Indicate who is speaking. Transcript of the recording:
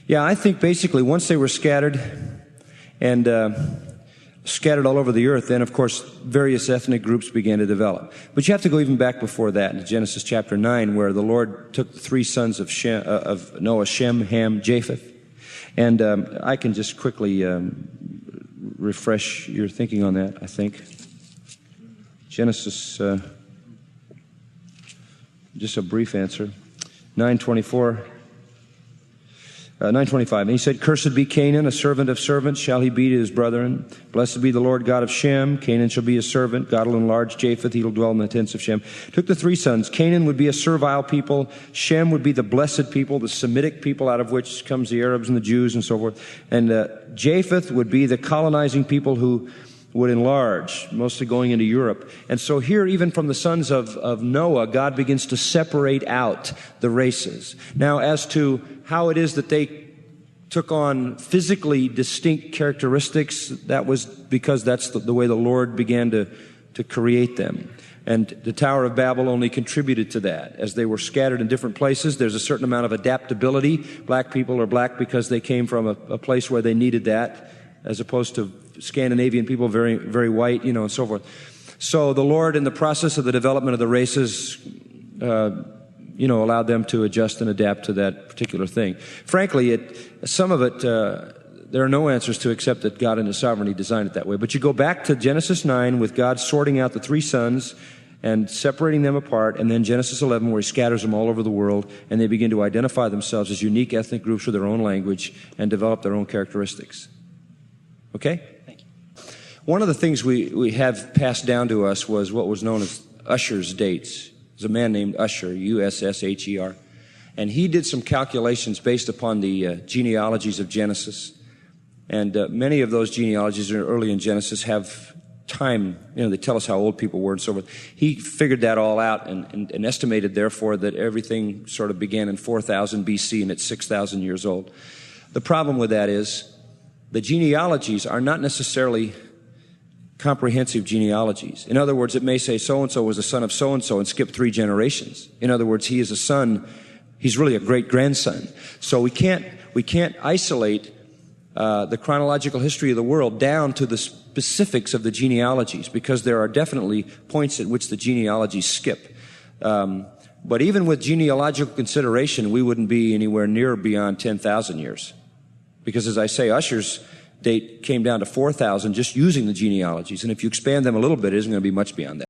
Speaker 1: Yeah, I think basically once they were scattered and scattered all over the earth, then of course various ethnic groups began to develop. But you have to go even back before that, in Genesis chapter 9, where the Lord took the three sons of Noah, Shem, Ham, Japheth. And I can just quickly refresh your thinking on that, I think. Genesis, just a brief answer. 9:25. And he said, "Cursed be Canaan, a servant of servants shall he be to his brethren. Blessed be the Lord God of Shem. Canaan shall be his servant. God will enlarge Japheth. He will dwell in the tents of Shem." Took the three sons. Canaan would be a servile people. Shem would be the blessed people, the Semitic people, out of which comes the Arabs and the Jews and so forth. And Japheth would be the colonizing people who would enlarge, mostly going into Europe. And so here, even from the sons of Noah, God begins to separate out the races. Now, as to how it is that they took on physically distinct characteristics, that was because that's the way the Lord began to create them. And the Tower of Babel only contributed to that. As they were scattered in different places, there's a certain amount of adaptability. Black people are black because they came from a place where they needed that, as opposed to Scandinavian people, very, very white, and so forth. So the Lord, in the process of the development of the races, allowed them to adjust and adapt to that particular thing. Frankly, some of it, there are no answers to except that God in His sovereignty designed it that way. But you go back to Genesis 9 with God sorting out the three sons and separating them apart, and then Genesis 11 where He scatters them all over the world, and they begin to identify themselves as unique ethnic groups with their own language and develop their own characteristics. Okay? Thank you. One of the things we have passed down to us was what was known as Ussher's dates. There's a man named Ussher, U-S-S-H-E-R, and he did some calculations based upon the genealogies of Genesis. And many of those genealogies early in Genesis have time, they tell us how old people were and so forth. He figured that all out and estimated, therefore, that everything sort of began in 4000 BC and it's 6,000 years old. The problem with that is the genealogies are not necessarily comprehensive genealogies. In other words, it may say so-and-so was a son of so-and-so and skip 3 generations. In other words, he is a son, he's really a great-grandson. So we can't isolate the chronological history of the world down to the specifics of the genealogies, because there are definitely points at which the genealogies skip. But even with genealogical consideration, we wouldn't be anywhere near beyond 10,000 years. Because as I say, Ussher's date came down to 4,000 just using the genealogies. And if you expand them a little bit, it isn't going to be much beyond that.